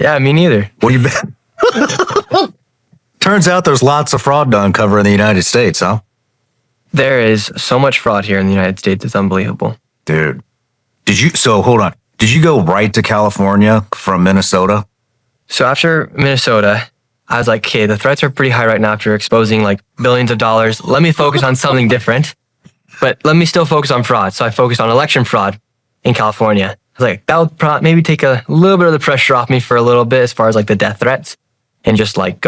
Yeah, me neither. What do you bet? Turns out there's lots of fraud to uncover in the United States, huh? There is so much fraud here in the United States. It's unbelievable. Dude. Hold on. Did you go right to California from Minnesota? So after Minnesota, I was like, okay, the threats are pretty high right now after exposing like billions of dollars. Let me focus on something different, but let me still focus on fraud. So I focused on election fraud in California. I was like, that would maybe take a little bit of the pressure off me for a little bit as far as like the death threats and just like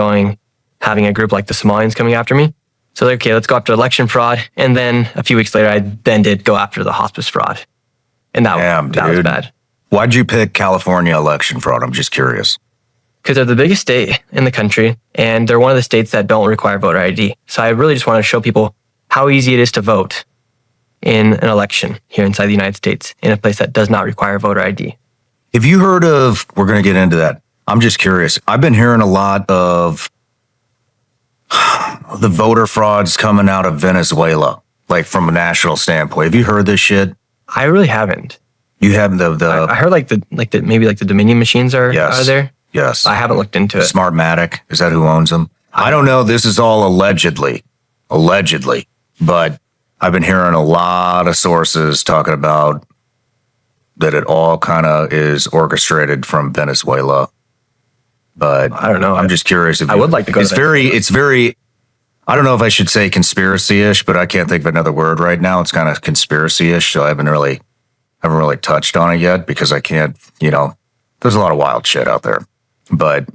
having a group like the Somalians coming after me. So like, okay, let's go after election fraud. And then a few weeks later, I then did go after the hospice fraud. And that was bad. Why'd you pick California election fraud? I'm just curious. Because they're the biggest state in the country, and they're one of the states that don't require voter ID. So I really just want to show people how easy it is to vote in an election here inside the United States in a place that does not require voter ID. Have you heard of, we're going to get into that. I'm just curious. I've been hearing a lot of the voter frauds coming out of Venezuela, like from a national standpoint. Have you heard this shit? I really haven't. You haven't I heard maybe the Dominion machines are there. Yes. I haven't looked into it. Smartmatic, is that who owns them? I don't know. This is all allegedly, but I've been hearing a lot of sources talking about that it all kind of is orchestrated from Venezuela. But I don't know. I'm just curious. I would like to go. It's very. I don't know if I should say conspiracy-ish, but I can't think of another word right now. It's kind of conspiracy-ish, so I haven't really touched on it yet because I can't. There's a lot of wild shit out there, but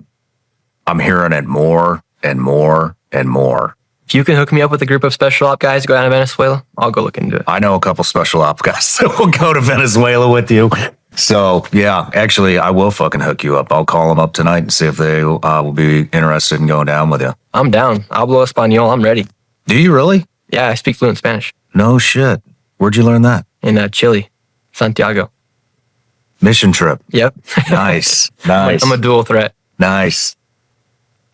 I'm hearing it more and more and more. If you can hook me up with a group of special op guys to go down to Venezuela, I'll go look into it. I know a couple special op guys that will go to Venezuela with you. So, yeah, actually, I will fucking hook you up. I'll call them up tonight and see if they will be interested in going down with you. I'm down. Hablo español. I'm ready. Do you really? Yeah, I speak fluent Spanish. No shit. Where'd you learn that? In Chile, Santiago. Mission trip. Yep. Nice. I'm a dual threat. Nice.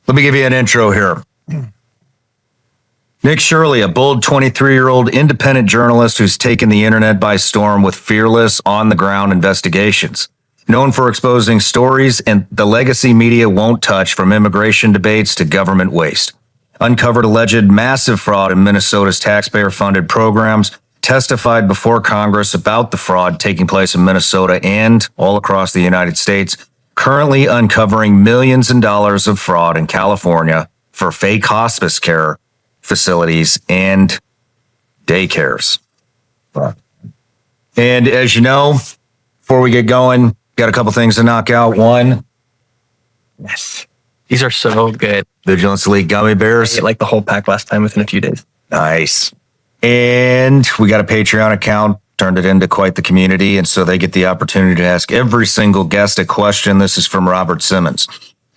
Let me give you an intro here. Nick Shirley, a bold 23-year-old independent journalist who's taken the internet by storm with fearless, on-the-ground investigations. Known for exposing stories and the legacy media won't touch, from immigration debates to government waste. Uncovered alleged massive fraud in Minnesota's taxpayer-funded programs, testified before Congress about the fraud taking place in Minnesota and all across the United States, currently uncovering millions in dollars of fraud in California for fake hospice care facilities and daycares. And as you know, before we get going, got a couple things to knock out. One. Yes. These are so good. Vigilance Elite gummy bears. I ate like the whole pack last time within a few days. Nice. And we got a Patreon account, turned it into quite the community. And so they get the opportunity to ask every single guest a question. This is from Robert Simmons.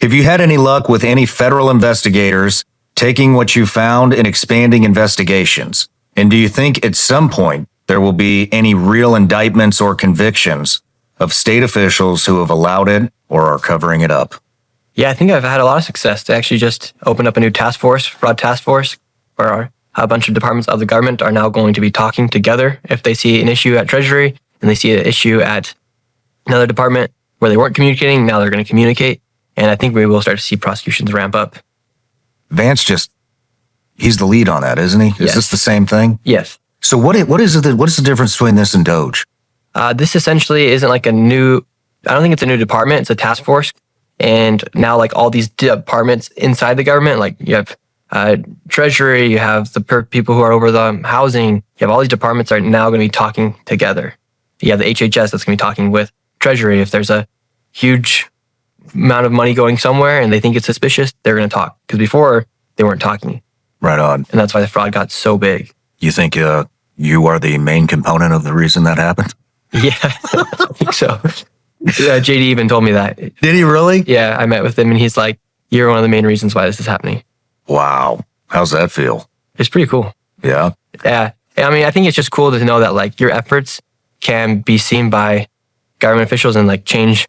Have you had any luck with any federal investigators taking what you found and expanding investigations? And do you think at some point there will be any real indictments or convictions of state officials who have allowed it or are covering it up? Yeah, I think I've had a lot of success to actually just open up a new task force, fraud task force, where a bunch of departments of the government are now going to be talking together. If they see an issue at Treasury and they see an issue at another department where they weren't communicating, now they're going to communicate. And I think we will start to see prosecutions ramp up. Vance he's the lead on that, isn't he? Is this the same thing? Yes. So what is the difference between this and Doge? This essentially isn't like I don't think it's a new department. It's a task force. And now like all these departments inside the government, like you have Treasury, you have the people who are over the housing, you have all these departments are now going to be talking together. You have the HHS that's going to be talking with Treasury. If there's a huge amount of money going somewhere and they think it's suspicious, they're going to talk. Because before, they weren't talking. Right on. And that's why the fraud got so big. You think you are the main component of the reason that happened? Yeah, I think so. JD even told me that. Did he really? Yeah, I met with him and he's like, you're one of the main reasons why this is happening. Wow. How's that feel? It's pretty cool. Yeah? Yeah. I mean, I think it's just cool to know that like your efforts can be seen by government officials and like change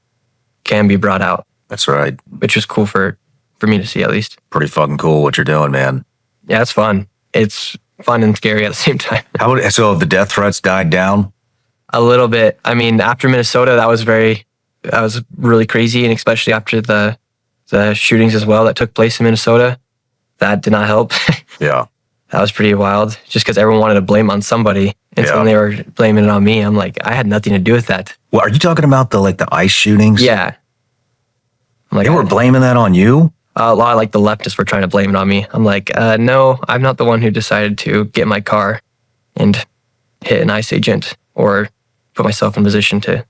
can be brought out. That's right. Which is cool for me to see at least. Pretty fucking cool what you're doing, man. Yeah, it's fun. It's fun and scary at the same time. So the death threats died down? A little bit. I mean, after Minnesota, that was very that was really crazy, and especially after the shootings as well that took place in Minnesota, that did not help. Yeah. That was pretty wild, just because everyone wanted to blame on somebody, and so Yeah. when they were blaming it on me, I'm like, I had nothing to do with that. Well, are you talking about the ICE shootings? Yeah. I'm like, They were blaming that on you? a lot of like the leftists were trying to blame it on me. I'm like, no, I'm not the one who decided to get in my car and hit an ICE agent or put myself in a position to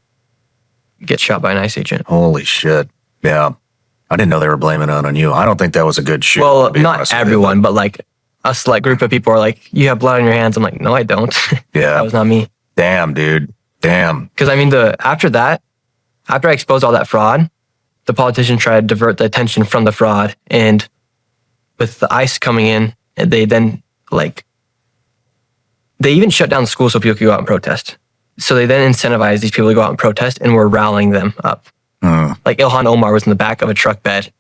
get shot by an ICE agent. Holy shit. Yeah. I didn't know they were blaming it on you. I don't think that was a good shoot. Well, to be not honest with you, everyone, but like a select group of people are like, you have blood on your hands. I'm like, no, I don't. Yeah. That was not me. Damn, dude. Damn. Because I mean, after I exposed all that fraud, the politicians tried to divert the attention from the fraud. And with the ICE coming in, they then they even shut down schools so people could go out and protest. So they then incentivized these people to go out and protest, and were rallying them up. Like Ilhan Omar was in the back of a truck bed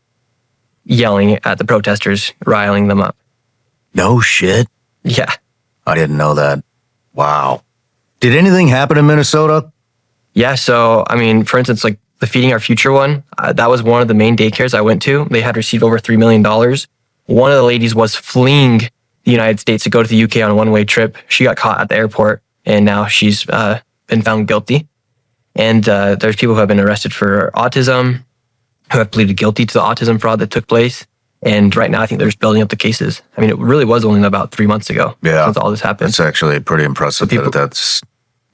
yelling at the protesters, riling them up. No shit. Yeah. I didn't know that. Wow. Did anything happen in Minnesota? Yeah. So, I mean, for instance, like the Feeding Our Future one, that was one of the main daycares I went to. They had received over $3 million. One of the ladies was fleeing the United States to go to the UK on a one-way trip. She got caught at the airport, and now she's been found guilty. And there's people who have been arrested for autism, who have pleaded guilty to the autism fraud that took place. And right now, I think they're just building up the cases. I mean, it really was only about 3 months ago since all this happened. It's actually pretty impressive that that's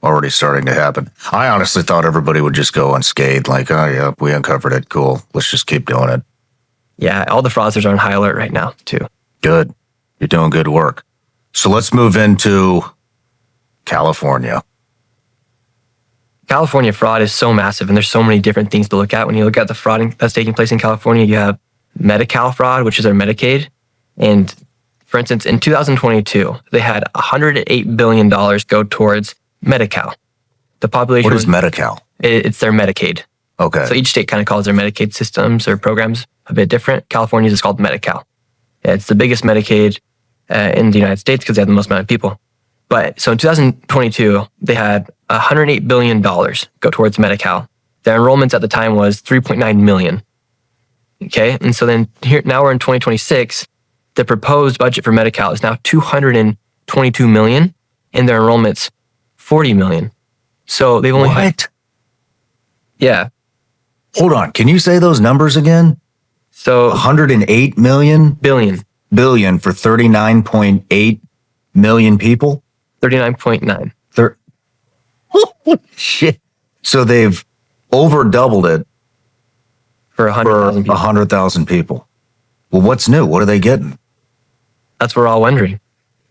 already starting to happen. I honestly thought everybody would just go unscathed, like, oh, yeah, we uncovered it. Cool. Let's just keep doing it. Yeah, all the fraudsters are on high alert right now, too. Good. You're doing good work. So let's move into California. California fraud is so massive, and there's so many different things to look at. When you look at the fraud that's taking place in California, you have Medi-Cal fraud, which is their Medicaid. And for instance, in 2022, they had $108 billion go towards Medi-Cal. The population. What is Medi-Cal? It's their Medicaid. Okay. So each state kind of calls their Medicaid systems or programs a bit different. California's is called Medi-Cal. It's the biggest Medicaid in the United States because they have the most amount of people. But so in 2022, they had $108 billion go towards Medi-Cal. Their enrollments at the time was 3.9 million. Okay. And so then now we're in 2026. The proposed budget for Medi-Cal is now 222 million, and their enrollment's 40 million. So they've only What? Yeah. Hold on. Can you say those numbers again? So 108 million billion for 39.8 million people? 39.9. Shit. So they've over doubled it For 100,000 people. 100,000 people. Well, what's new? What are they getting? That's what we're all wondering.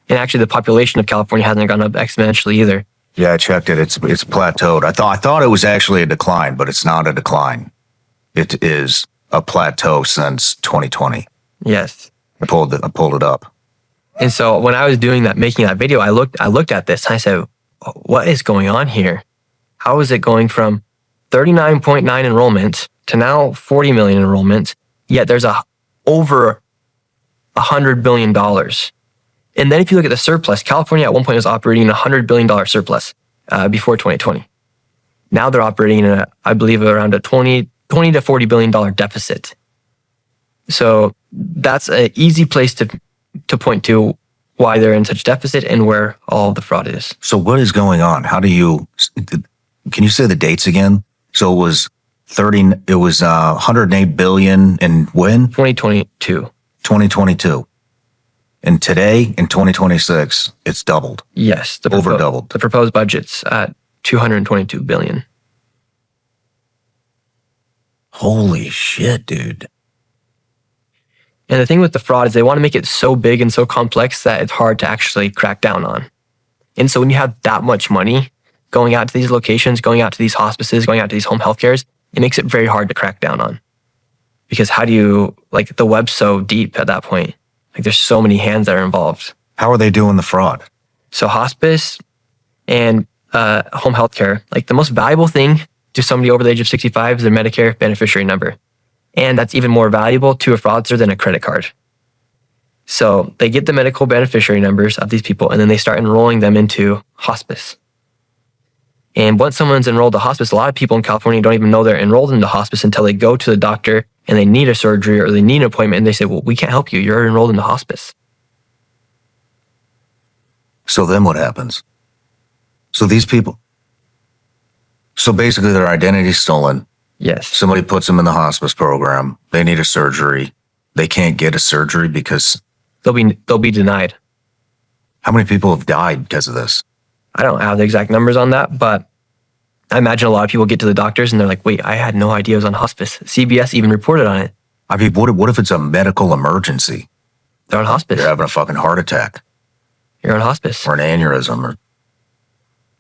And actually, the population of California hasn't gone up exponentially either. Yeah, I checked it. It's plateaued. I thought it was actually a decline, but it's not a decline. It is a plateau since 2020. Yes. I pulled it up. And so when I was making that video, I looked at this and I said, what is going on here? How is it going from 39.9 enrollments to now 40 million enrollments, yet there's over $100 billion? And then if you look at the surplus, California at one point was operating in a $100 billion surplus before 2020. Now they're operating in I believe around a 20 to $40 billion deficit. So that's an easy place to point to why they're in such deficit and where all the fraud is. So what is going on? Can you say the dates again? So it was 108 billion in when? 2022. 2022. And today in 2026, it's doubled. Yes. Over doubled. The proposed budget's at 222 billion. Holy shit, dude. And the thing with the fraud is they want to make it so big and so complex that it's hard to actually crack down on. And so when you have that much money going out to these locations, going out to these hospices, going out to these home health cares, it makes it very hard to crack down on. Because how do you, the web's so deep at that point. There's so many hands that are involved. How are they doing the fraud? So hospice and home health care, the most valuable thing to somebody over the age of 65 is their Medicare beneficiary number. And that's even more valuable to a fraudster than a credit card. So they get the medical beneficiary numbers of these people, and then they start enrolling them into hospice. And once someone's enrolled to hospice, a lot of people in California don't even know they're enrolled into hospice until they go to the doctor and they need a surgery or they need an appointment and they say, well, we can't help you. You're enrolled into hospice. So then what happens? So these people, so basically their identity's stolen. Yes. Somebody puts them in the hospice program. They need a surgery. They can't get a surgery because They'll be denied. how many people have died because of this? I don't have the exact numbers on that, but I imagine a lot of people get to the doctors and they're like, wait, I had no idea I was on hospice. CBS even reported on it. I mean, what if it's a medical emergency? They're on hospice. You're having a fucking heart attack You're on hospice. or an aneurysm or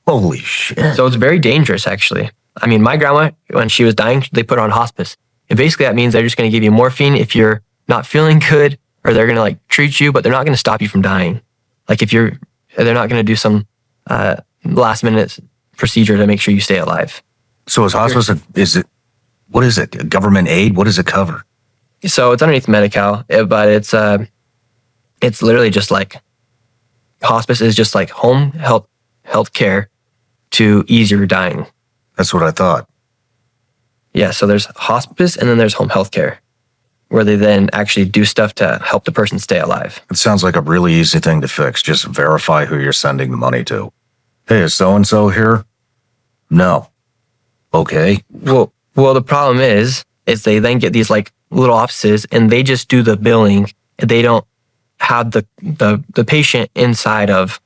holy shit. So it's very dangerous, actually. I mean, my grandma, when she was dying, they put her on hospice. And basically that means they're just going to give you morphine if you're not feeling good, or they're going to like treat you, but they're not going to stop you from dying. Like they're not going to do some last minute procedure to make sure you stay alive. So is hospice, what is it? Government aid? What does it cover? So it's underneath Medi-Cal, but it's literally just like hospice is just like home health care to ease your dying. That's what I thought. Yeah, so there's hospice and then there's home health care, where they then actually do stuff to help the person stay alive. It sounds like a really easy thing to fix. Just verify who you're sending the money to. Hey, is so-and-so here? No. Okay. Well, the problem is they then get these like little offices and they just do the billing. They don't have the patient inside of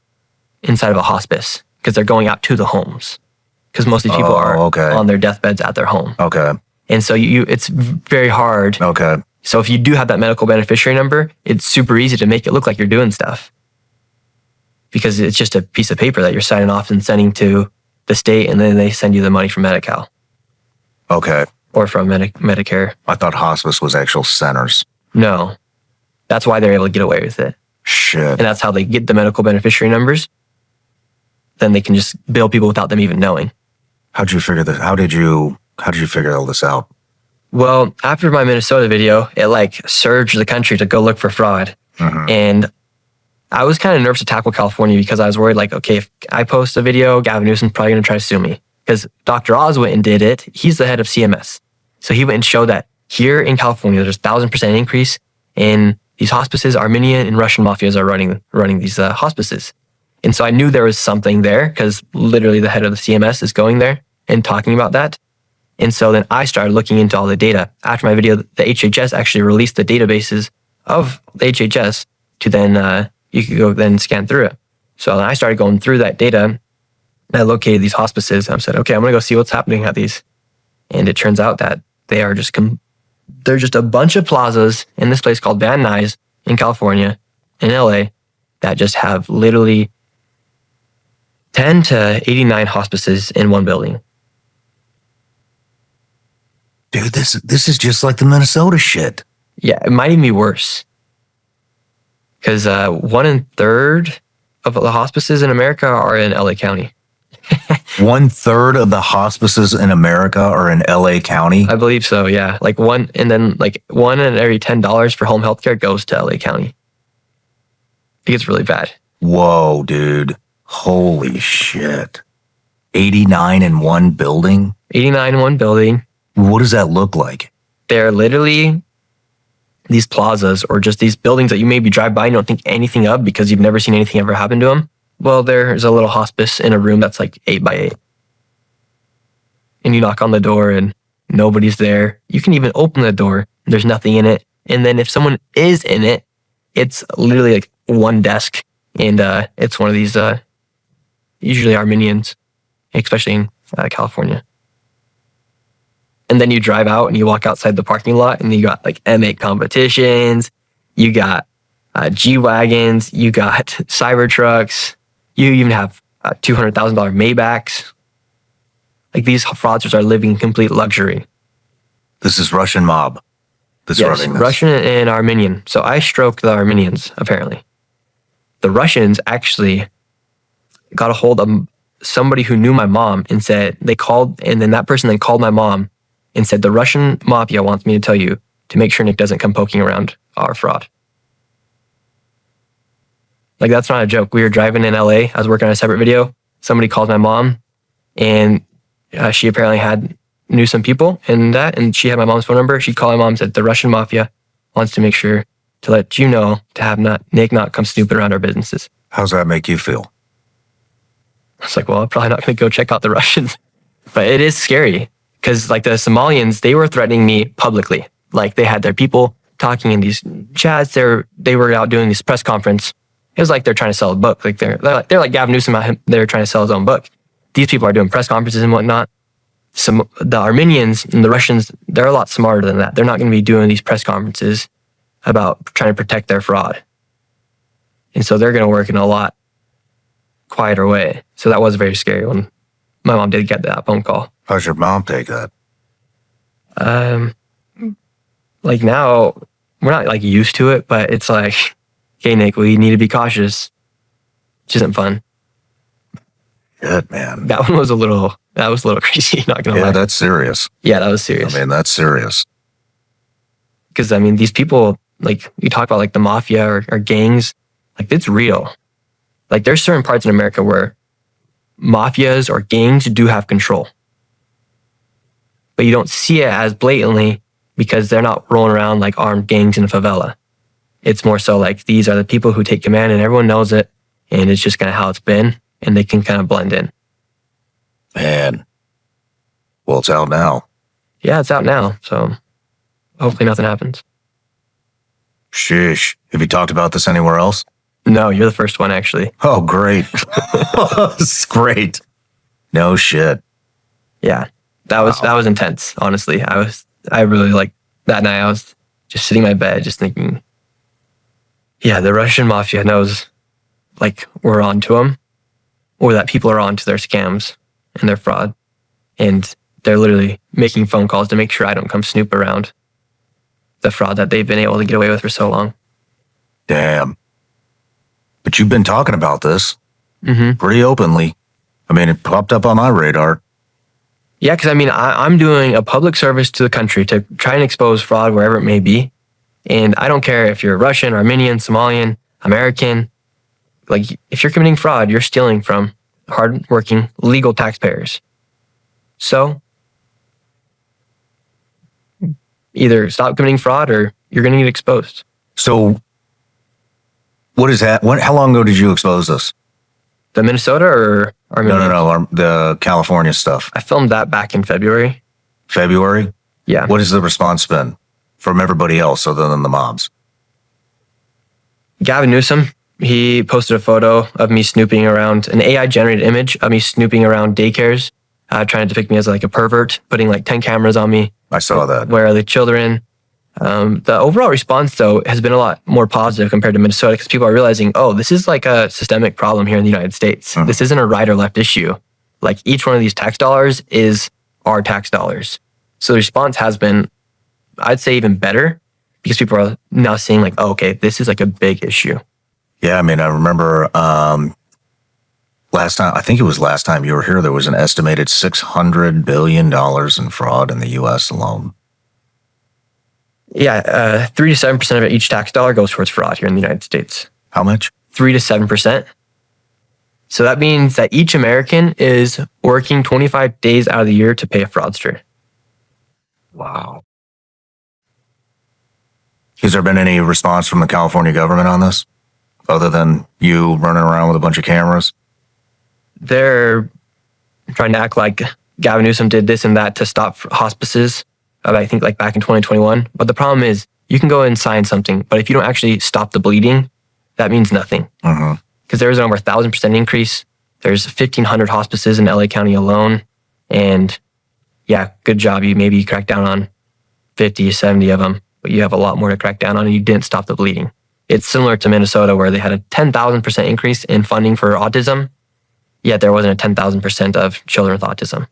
a hospice because they're going out to the homes. Because most of these people are on their deathbeds at their home. Okay. And so it's very hard. Okay. So if you do have that medical beneficiary number, it's super easy to make it look like you're doing stuff. Because it's just a piece of paper that you're signing off and sending to the state, and then they send you the money from Medi-Cal. Okay. Or from Medicare. I thought hospice was actual centers. No. That's why they're able to get away with it. Shit. And that's how they get the medical beneficiary numbers. Then they can just bill people without them even knowing. How'd you figure this? How did you figure all this out? Well, after my Minnesota video, it like surged the country to go look for fraud. Mm-hmm. And I was kind of nervous to tackle California because I was worried like, okay, if I post a video, Gavin Newsom's probably going to try to sue me. Because Dr. Oz went and did it. He's the head of CMS. So he went and showed that here in California, there's 1,000% increase in these hospices. Armenian and Russian mafias are running these hospices. And so I knew there was something there because literally the head of the CMS is going there and talking about that. And so then I started looking into all the data. After my video, the HHS actually released the databases of the HHS to then, you could go then scan through it. So then I started going through that data and I located these hospices. I said, okay, I'm going to go see what's happening at these. And it turns out that they are they're just a bunch of plazas in this place called Van Nuys in California, in LA, that just have literally 10 to 89 hospices in one building. Dude, this is just like the Minnesota shit. Yeah, it might even be worse. Because 1/3 of the hospices in America are in LA County. 1/3 of the hospices in America are in LA County. I believe so, yeah. Like one in every $10 for home health care goes to LA County. It gets really bad. Whoa, dude. Holy shit. 89 in one building? 89 in one building. What does that look like? They're literally these plazas or just these buildings that you maybe drive by and don't think anything of because you've never seen anything ever happen to them. Well, there's a little hospice in a room that's like 8 by 8. And you knock on the door and nobody's there. You can even open the door. And there's nothing in it. And then if someone is in it, it's literally like one desk. And it's one of these, usually Armenians, especially in California. And then you drive out and you walk outside the parking lot and you got like M8 competitions. You got G-Wagons. You got Cybertrucks. You even have $200,000 Maybachs. Like these fraudsters are living in complete luxury. This is Russian mob that's running this. Russian and Armenian. So I stroked the Armenians, apparently. The Russians actually got a hold of somebody who knew my mom and said, they called, and then that person then called my mom and said, the Russian Mafia wants me to tell you to make sure Nick doesn't come poking around our fraud. Like, that's not a joke. We were driving in LA. I was working on a separate video. Somebody called my mom And she apparently knew some people in that, and she had my mom's phone number. She called my mom and said, the Russian mafia wants to make sure to let you know to have Nick not come snooping around our businesses. How's that make you feel? I was like, well, I'm probably not going to go check out the Russians. But it is scary because like the Somalians, they were threatening me publicly. Like they had their people talking in these chats. They were out doing this press conference. It was like they're trying to sell a book. Like they're like Gavin Newsom out. They're trying to sell his own book. These people are doing press conferences and whatnot. The Armenians and the Russians, they're a lot smarter than that. They're not going to be doing these press conferences about trying to protect their fraud. And so they're going to work in a lot quieter way. So that was very scary when my mom did get that phone call. How's your mom take that? Like now, we're not like used to it, but it's like, okay, Nick, we need to be cautious. Which isn't fun. Good, man. That was a little crazy, not gonna lie. Yeah, that's serious. Yeah, that was serious. I mean, that's serious. Because I mean, these people, like you talk about like the mafia or gangs, like it's real. Like there's certain parts in America where mafias or gangs do have control. But you don't see it as blatantly because they're not rolling around like armed gangs in a favela. It's more so like these are the people who take command and everyone knows it and it's just kind of how it's been and they can kind of blend in. Man. Well, it's out now. Yeah, it's out now. So hopefully nothing happens. Sheesh. Have you talked about this anywhere else? No, you're the first one actually. Oh, great. It's great. No shit. Yeah. That was intense, honestly. I really like that night I was just sitting in my bed just thinking, yeah, the Russian mafia knows like we're on to them or that people are on to their scams and their fraud. And they're literally making phone calls to make sure I don't come snoop around the fraud that they've been able to get away with for so long. Damn. But you've been talking about this Mm-hmm. pretty openly. I mean, it popped up on my radar. Yeah, because I mean, I'm doing a public service to the country to try and expose fraud wherever it may be. And I don't care if you're Russian, Armenian, Somalian, American. Like, if you're committing fraud, you're stealing from hardworking, legal taxpayers. So, either stop committing fraud or you're going to get exposed. So, what is that? How long ago did you expose this? The Minnesota or Armenia? No. The California stuff. I filmed that back in February. February? Yeah. What has the response been from everybody else other than the mobs? Gavin Newsom, he posted a photo of me snooping around, an AI-generated image of me snooping around daycares, trying to depict me as like a pervert, putting like 10 cameras on me. I saw that. Where are the children? The overall response, though, has been a lot more positive compared to Minnesota because people are realizing, oh, this is like a systemic problem here in the United States. Mm-hmm. This isn't a right or left issue. Like each one of these tax dollars is our tax dollars. So the response has been, I'd say, even better because people are now seeing like, oh, okay, this is like a big issue. Yeah, I mean, I remember last time you were here, there was an estimated $600 billion in fraud in the U.S. alone. Yeah, 3 to 7% of each tax dollar goes towards fraud here in the United States. How much? 3 to 7%. So that means that each American is working 25 days out of the year to pay a fraudster. Wow. Has there been any response from the California government on this? Other than you running around with a bunch of cameras? They're trying to act like Gavin Newsom did this and that to stop hospices. I think like back in 2021. But the problem is you can go and sign something, but if you don't actually stop the bleeding, that means nothing. Because there was an over 1,000% increase. There's 1,500 hospices in LA County alone. And yeah, good job. You cracked down on 50, 70 of them, but you have a lot more to crack down on and you didn't stop the bleeding. It's similar to Minnesota where they had a 10,000% increase in funding for autism, yet there wasn't a 10,000% of children with autism.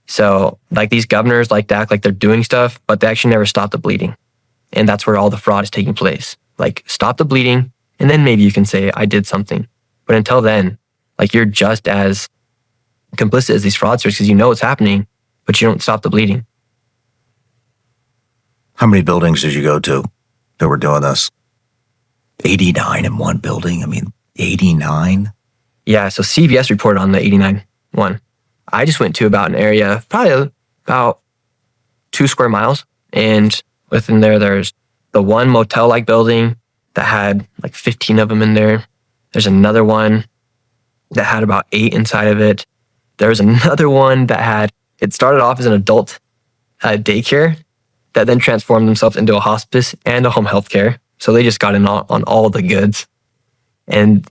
So like these governors like to act like they're doing stuff, but they actually never stop the bleeding. And that's where all the fraud is taking place. Like stop the bleeding and then maybe you can say I did something. But until then, like you're just as complicit as these fraudsters because you know what's happening, but you don't stop the bleeding. How many buildings did you go to that were doing this? 89 in one building? I mean, 89? Yeah, so CBS reported on the 89 one. I just went to about an area, probably about 2 square miles. And within there, there's the one motel-like building that had like 15 of them in there. There's another one that had about 8 inside of it. There was another one that had, it started off as an adult daycare that then transformed themselves into a hospice and a home health care. So they just got in on all the goods. And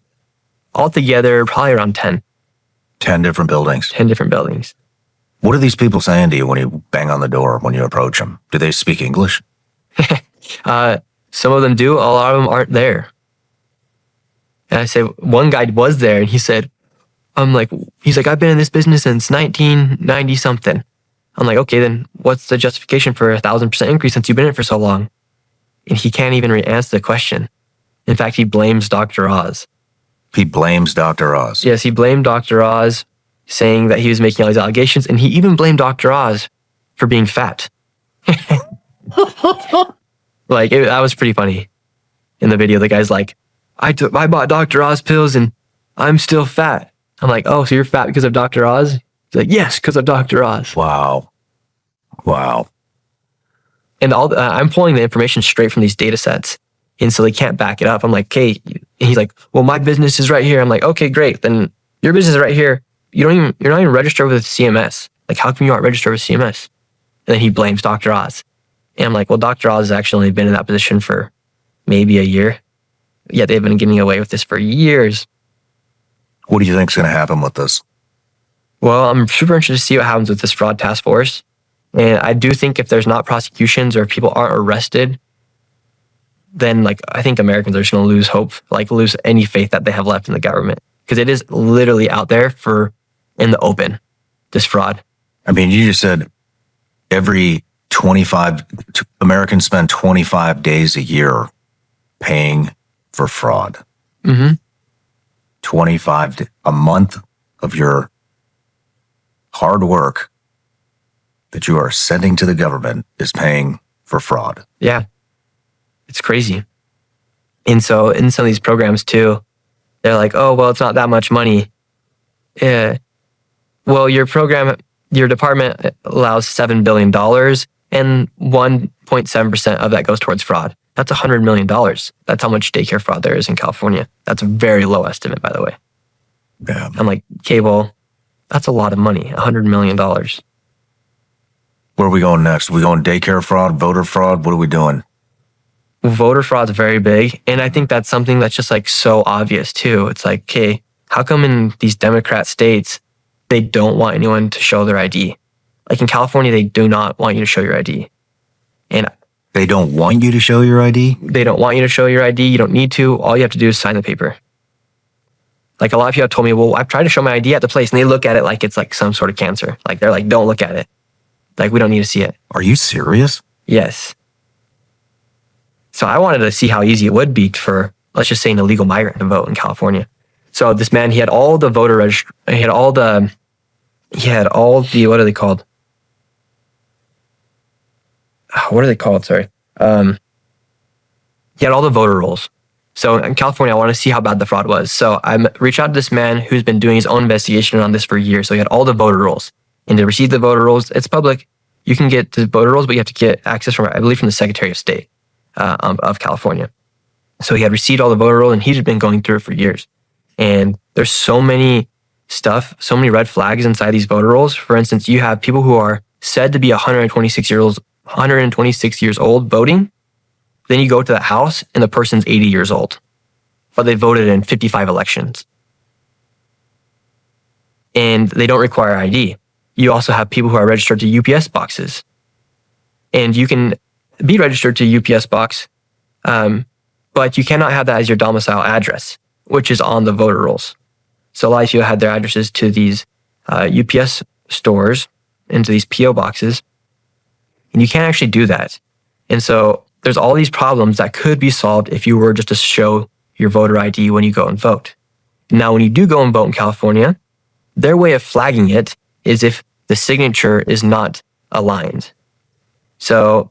altogether, probably around 10. 10 different buildings. 10 different buildings. What are these people saying to you when you bang on the door, when you approach them? Do they speak English? Some of them do. A lot of them aren't there. And I say, one guy was there and he said, he's like, I've been in this business since 1990 something. I'm like, okay, then what's the justification for 1,000% increase since you've been in it for so long? And he can't even answer the question. In fact, he blames Dr. Oz. He blames Dr. Oz. Yes, he blamed Dr. Oz, saying that he was making all these allegations, and he even blamed Dr. Oz for being fat. That was pretty funny. In the video, the guy's like, I bought Dr. Oz pills and I'm still fat. I'm like, oh, so you're fat because of Dr. Oz? He's like, yes, because of Dr. Oz. Wow. And I'm pulling the information straight from these data sets. And so they can't back it up. I'm like, okay. And he's like, well, my business is right here. I'm like, okay, great. Then your business is right here. You're not even registered with CMS. Like, how come you aren't registered with CMS? And then he blames Dr. Oz. And I'm like, well, Dr. Oz has actually only been in that position for maybe a year. Yet they've been getting away with this for years. What do you think is going to happen with this? Well, I'm super interested to see what happens with this fraud task force. And I do think if there's not prosecutions or if people aren't arrested, then I think Americans are just going to lose hope, lose any faith that they have left in the government. Because it is literally out there in the open, this fraud. I mean, you just said every 25, Americans spend 25 days a year paying for fraud. Mm-hmm. 25, a month of your hard work that you are sending to the government is paying for fraud. Yeah. It's crazy. And so in some of these programs too, they're like, oh, well, it's not that much money. Yeah. Well, your department allows $7 billion and 1.7% of that goes towards fraud. That's $100 million. That's how much daycare fraud there is in California. That's a very low estimate, by the way. Yeah. I'm like, okay, well, that's a lot of money, $100 million. Where are we going next? Are we going daycare fraud, voter fraud? What are we doing? Voter fraud is very big. And I think that's something that's just so obvious too. It's like, okay, how come in these Democrat states, they don't want anyone to show their ID? Like in California, they do not want you to show your ID. And they don't want you to show your ID? They don't want you to show your ID. You don't need to. All you have to do is sign the paper. A lot of people have told me, well, I've tried to show my ID at the place and they look at it like it's some sort of cancer. They're like, don't look at it. We don't need to see it. Are you serious? Yes. So I wanted to see how easy it would be for, let's just say, an illegal migrant to vote in California. So this man, he had all the voter he had all the, what are they called? What are they called? Sorry. He had all the voter rolls. So in California, I want to see how bad the fraud was. So I reached out to this man who's been doing his own investigation on this for years. So he had all the voter rolls. And to receive the voter rolls, it's public. You can get the voter rolls, but you have to get access from, I believe, from the Secretary of State of California. So he had received all the voter rolls and he'd been going through it for years. And there's so many red flags inside these voter rolls. For instance, you have people who are said to be 126 years old voting. Then you go to that house and the person's 80 years old, but they voted in 55 elections. And they don't require ID. You also have people who are registered to UPS boxes. And you can be registered to UPS box, but you cannot have that as your domicile address, which is on the voter rolls. So a lot of people had their addresses to these UPS stores and to these PO boxes, and you can't actually do that. And so there's all these problems that could be solved if you were just to show your voter ID when you go and vote. Now, when you do go and vote in California, their way of flagging it is if the signature is not aligned. So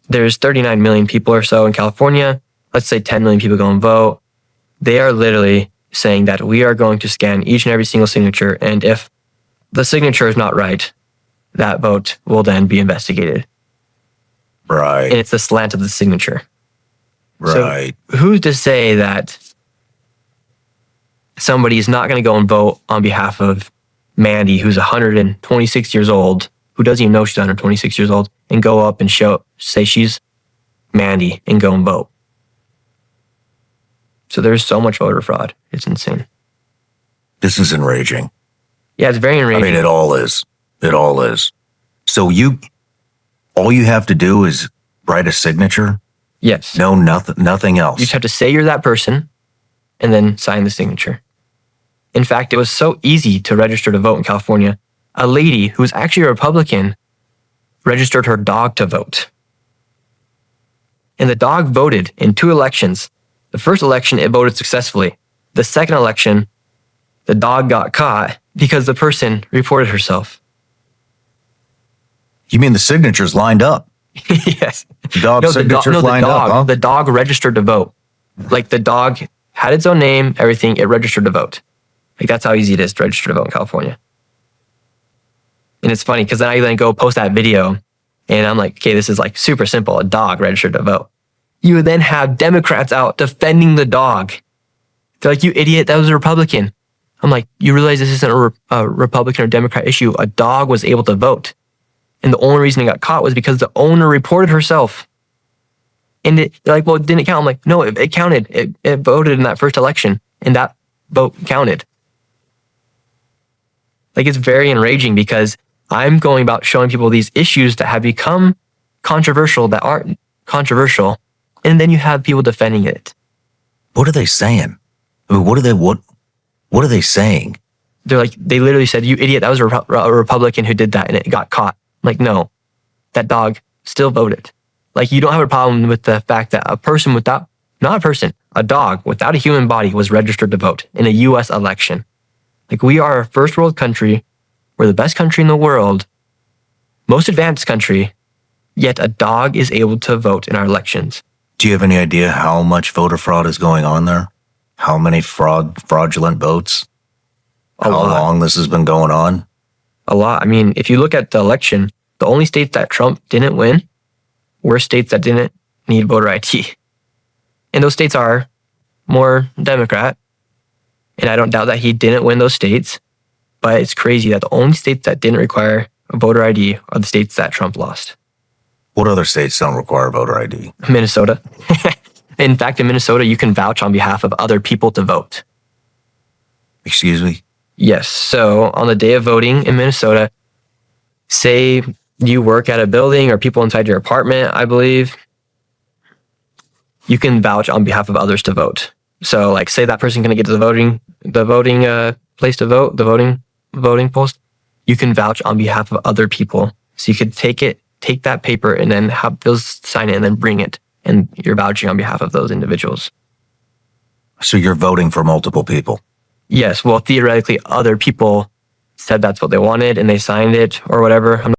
there's 39 million people or so in California. Let's say 10 million people go and vote. They are literally saying that we are going to scan each and every single signature. And if the signature is not right, that vote will then be investigated. Right. And it's the slant of the signature. Right. So who's to say that somebody's not going to go and vote on behalf of Mandy, who's 126 years old, who doesn't even know she's 126 years old, and go up and say she's Mandy and go and vote? So there's so much voter fraud. It's insane. This is enraging. Yeah, it's very enraging. I mean, it all is. It all is. So all you have to do is write a signature? Yes. No, nothing else. You just have to say you're that person and then sign the signature. In fact, it was so easy to register to vote in California. A lady who was actually a Republican registered her dog to vote. And the dog voted in 2 elections. The first election, it voted successfully. The second election, the dog got caught because the person reported herself. You mean the signatures lined up? Yes. The dog signatures lined up, huh? The dog registered to vote. Like the dog had its own name, everything, it registered to vote. Like that's how easy it is to register to vote in California. And it's funny because then I go post that video and I'm like, okay, this is like super simple. A dog registered to vote. You would then have Democrats out defending the dog. They're like, you idiot, that was a Republican. I'm like, you realize this isn't a Republican or Democrat issue. A dog was able to vote. And the only reason it got caught was because the owner reported herself. And they're like, well, it didn't count. I'm like, no, it counted. It voted in that first election and that vote counted. Like, it's very enraging because I'm going about showing people these issues that have become controversial that aren't controversial. And then you have people defending it. What are they saying? I mean, what are they saying? They're like, they literally said, you idiot, that was a Republican who did that and it got caught. I'm like, no, that dog still voted. Like, you don't have a problem with the fact that a person a dog without a human body was registered to vote in a US election. Like, we are a first world country. We're the best country in the world, most advanced country, yet a dog is able to vote in our elections. Do you have any idea how much voter fraud is going on there? How many fraudulent votes? How long this has been going on? A lot. I mean, if you look at the election, the only states that Trump didn't win were states that didn't need voter ID. And those states are more Democrat. And I don't doubt that he didn't win those states. But it's crazy that the only states that didn't require a voter ID are the states that Trump lost. What other states don't require voter ID? Minnesota. In fact, in Minnesota, you can vouch on behalf of other people to vote. Excuse me? Yes. So on the day of voting in Minnesota, say you work at a building or people inside your apartment, I believe, you can vouch on behalf of others to vote. So like, say that person can get to the voting place to vote, the voting post, you can vouch on behalf of other people. So you could take that paper and then have those sign it and then bring it. And you're vouching on behalf of those individuals. So you're voting for multiple people? Yes. Well, theoretically, other people said that's what they wanted and they signed it or whatever.